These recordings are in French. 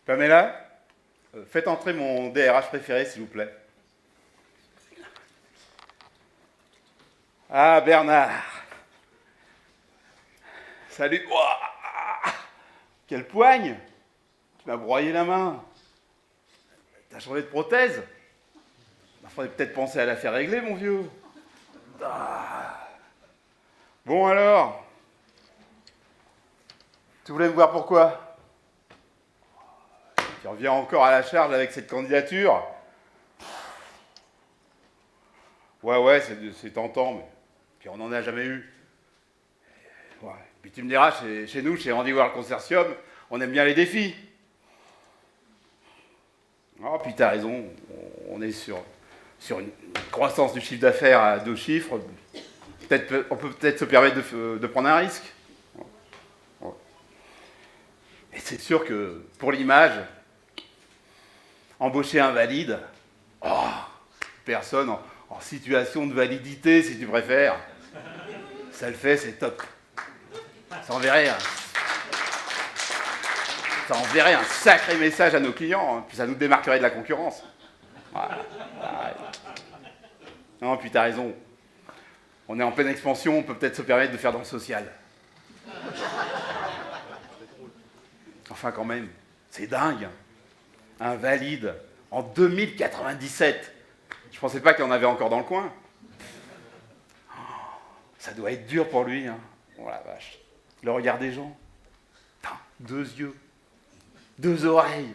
Pamela, faites entrer mon DRH préféré, s'il vous plaît. Ah, Bernard. Salut. Ouah, quelle poigne. Tu m'as broyé la main. T'as changé de prothèse. Il faudrait peut-être penser à la faire régler, mon vieux. Ah. Bon alors, tu voulais me voir pourquoi? Tu reviens encore à la charge avec cette candidature? Ouais, c'est tentant, mais puis on n'en a jamais eu. Ouais. Puis tu me diras, chez nous, chez Andy World Consortium, on aime bien les défis. Oh, puis t'as raison, on est sur une croissance du chiffre d'affaires à 2 chiffres. On peut peut-être se permettre de prendre un risque. Ouais. Et c'est sûr que, pour l'image, embaucher un valide, oh, personne en situation de validité, si tu préfères, ça le fait, c'est top. Ça enverrait un sacré message à nos clients, hein, puis ça nous démarquerait de la concurrence. Voilà. Non, puis t'as raison. On est en pleine expansion, on peut peut-être se permettre de faire dans le social. Enfin, quand même, c'est dingue. Un valide en 2097. Je pensais pas qu'il y en avait encore dans le coin. Ça doit être dur pour lui, hein. Oh la vache. Le regard des gens. Putain, 2 yeux, 2 oreilles,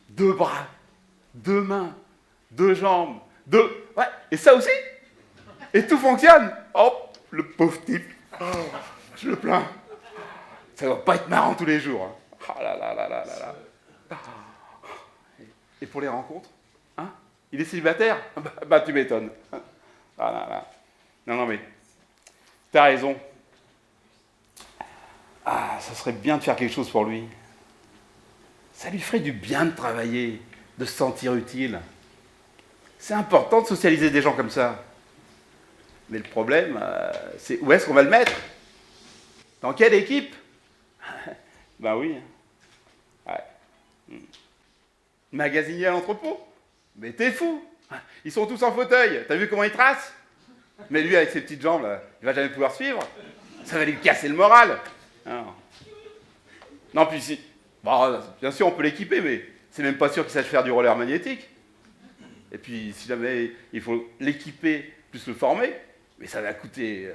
2 bras, 2 mains, 2 jambes, 2... Ouais, et ça aussi. Et tout fonctionne. Oh, le pauvre type. Oh, je le plains. Ça doit pas être marrant tous les jours. Hein. Oh là là là là là là. Et pour les rencontres, hein? Il est célibataire? Bah tu m'étonnes. Ah là là. Non mais, t'as raison. Ah, ça serait bien de faire quelque chose pour lui. Ça lui ferait du bien de travailler, de se sentir utile. C'est important de socialiser des gens comme ça. Mais le problème, c'est où est-ce qu'on va le mettre? Dans quelle équipe? Ben oui. Ouais. Magasinier à l'entrepôt? Mais t'es fou! Ils sont tous en fauteuil. T'as vu comment ils tracent? Mais lui, avec ses petites jambes, là, il va jamais pouvoir suivre. Ça va lui casser le moral. Non, puis si... Bon, bien sûr, on peut l'équiper, mais c'est même pas sûr qu'il sache faire du roller magnétique. Et puis, si jamais il faut l'équiper plus le former, mais ça va coûter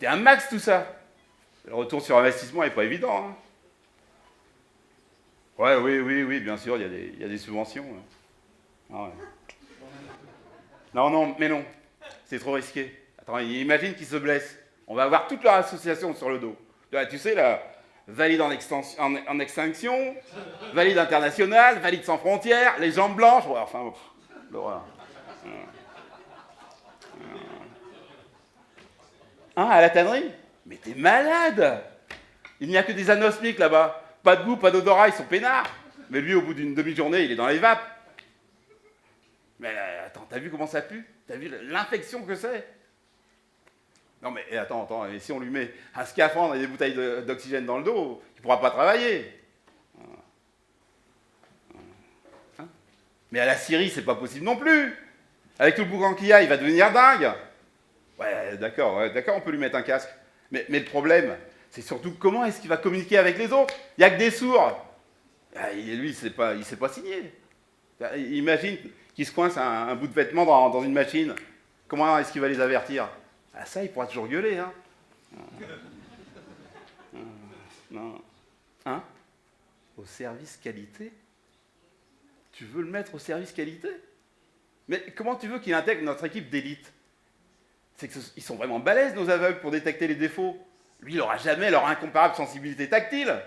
un max, tout ça. Le retour sur investissement n'est pas évident. Hein. Ouais, oui, bien sûr, il y a des subventions. Ouais. Ah ouais. Non, mais non. C'est trop risqué. Attends, imagine qu'ils se blessent. On va avoir toute leur association sur le dos. Tu sais, là, valide en extinction, valide international, valide sans frontières, les jambes blanches. Ouais, enfin, l'horreur. Hein, à la tannerie? Mais t'es malade! Il n'y a que des anosmiques là-bas. Pas de goût, pas d'odorat, ils sont peinards. Mais lui, au bout d'une demi-journée, il est dans les vapes. Mais attends, t'as vu comment ça pue? T'as vu l'infection que c'est? Non mais attends, et si on lui met un scaphandre et des bouteilles d'oxygène dans le dos, il ne pourra pas travailler. Hein? Mais à la Syrie, c'est pas possible non plus. Avec tout le boucan qu'il y a, il va devenir dingue. Ouais, d'accord, on peut lui mettre un casque. Mais le problème, c'est surtout comment est-ce qu'il va communiquer avec les autres? Il n'y a que des sourds. Lui, il ne sait pas signer. Imagine qu'il se coince un bout de vêtement dans une machine. Comment est-ce qu'il va les avertir? Ah ça, il pourra toujours gueuler, hein. Non. Hein? Au service qualité? Tu veux le mettre au service qualité? Mais comment tu veux qu'il intègre notre équipe d'élite? C'est qu'ils sont vraiment balèzes, nos aveugles, pour détecter les défauts. Lui, il n'aura jamais leur incomparable sensibilité tactile.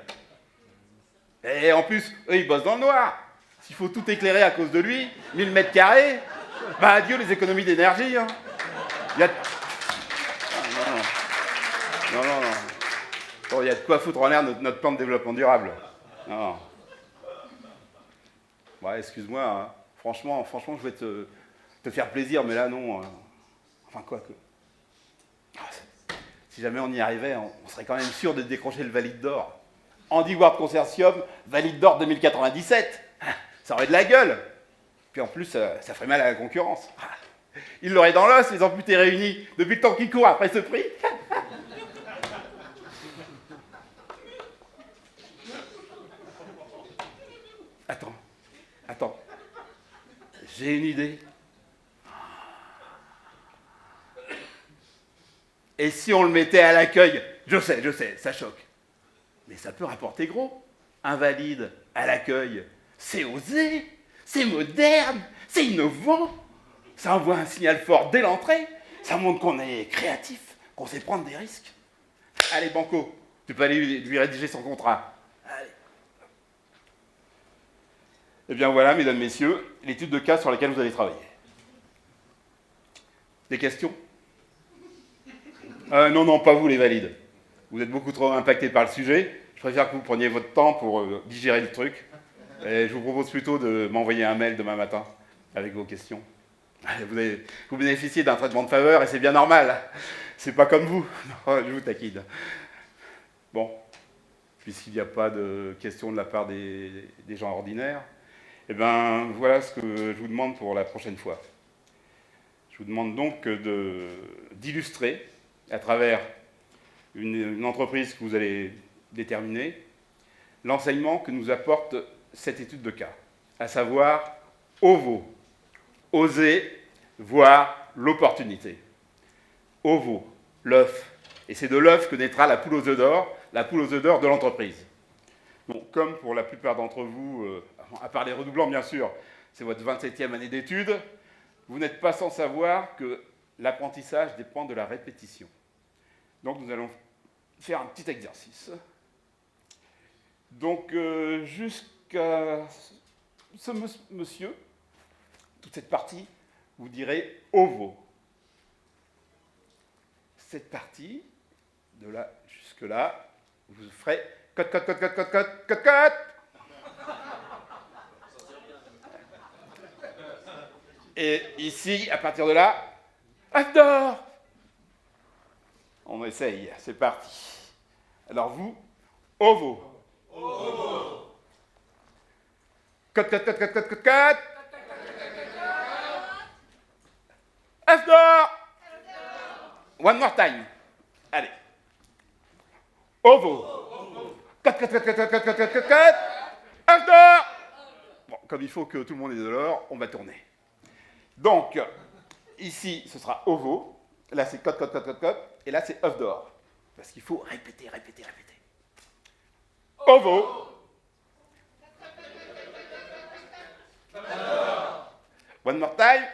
Et en plus, eux, ils bossent dans le noir. S'il faut tout éclairer à cause de lui, 1000 mètres carrés, bah adieu les économies d'énergie. Hein. Il y a... Non. Bon, il y a de quoi foutre en l'air notre plan de développement durable. Non. Ouais, excuse-moi, hein. Franchement, je vais te faire plaisir, mais là, non. Enfin, quoi que... Si jamais on y arrivait, on serait quand même sûr de décrocher le valide d'or. Andy Ward Consortium, valide d'or 2097. Ça aurait de la gueule. Puis en plus, ça ferait mal à la concurrence. Ils l'auraient dans l'os, les amputés réunis, depuis le temps qu'ils courent après ce prix. Attends. J'ai une idée. Et si on le mettait à l'accueil? Je sais, ça choque. Mais ça peut rapporter gros. Invalide à l'accueil, c'est osé, c'est moderne, c'est innovant. Ça envoie un signal fort dès l'entrée. Ça montre qu'on est créatif, qu'on sait prendre des risques. Allez, Banco, tu peux aller lui rédiger son contrat. Allez. Eh bien voilà, mesdames, messieurs, l'étude de cas sur laquelle vous allez travailler. Des questions? Non, pas vous les valides. Vous êtes beaucoup trop impactés par le sujet. Je préfère que vous preniez votre temps pour digérer le truc. Et je vous propose plutôt de m'envoyer un mail demain matin avec vos questions. Vous bénéficiez d'un traitement de faveur et c'est bien normal. C'est pas comme vous. Non, je vous taquine. Bon, puisqu'il n'y a pas de questions de la part des gens ordinaires, eh bien, voilà ce que je vous demande pour la prochaine fois. Je vous demande donc d'illustrer, à travers une entreprise que vous allez déterminer, l'enseignement que nous apporte cette étude de cas, à savoir OVO, oser voir l'opportunité. OVO, l'œuf. Et c'est de l'œuf que naîtra la poule aux œufs d'or, la poule aux œufs d'or de l'entreprise. Bon, comme pour la plupart d'entre vous, à part les redoublants bien sûr, c'est votre 27e année d'études, vous n'êtes pas sans savoir que l'apprentissage dépend de la répétition. Donc nous allons faire un petit exercice. Donc jusqu'à ce monsieur, toute cette partie, vous direz OVO. Cette partie, de là jusque là, vous ferez cote. Et ici, à partir de là, œuf d'or. On essaye, c'est parti. Alors vous, OVO. OVO. Cote. œuf d'or. One more time. Allez. OVO. Cote. œuf d'or. Bon, comme il faut que tout le monde ait de l'or, on va tourner. Donc, ici, ce sera OVO. Là, c'est cote. Et là, c'est œuf d'or. Parce qu'il faut répéter. OVO. One more time.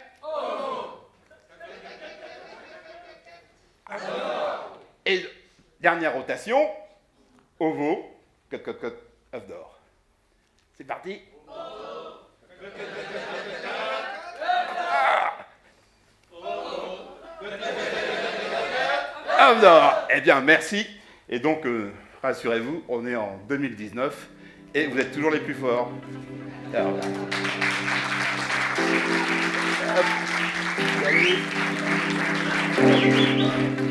Et dernière rotation. OVO. Cote, œuf d'or. C'est parti. œuf d'or. Eh bien, merci. Et donc, rassurez-vous, on est en 2019 et vous êtes toujours les plus forts. Alors, voilà.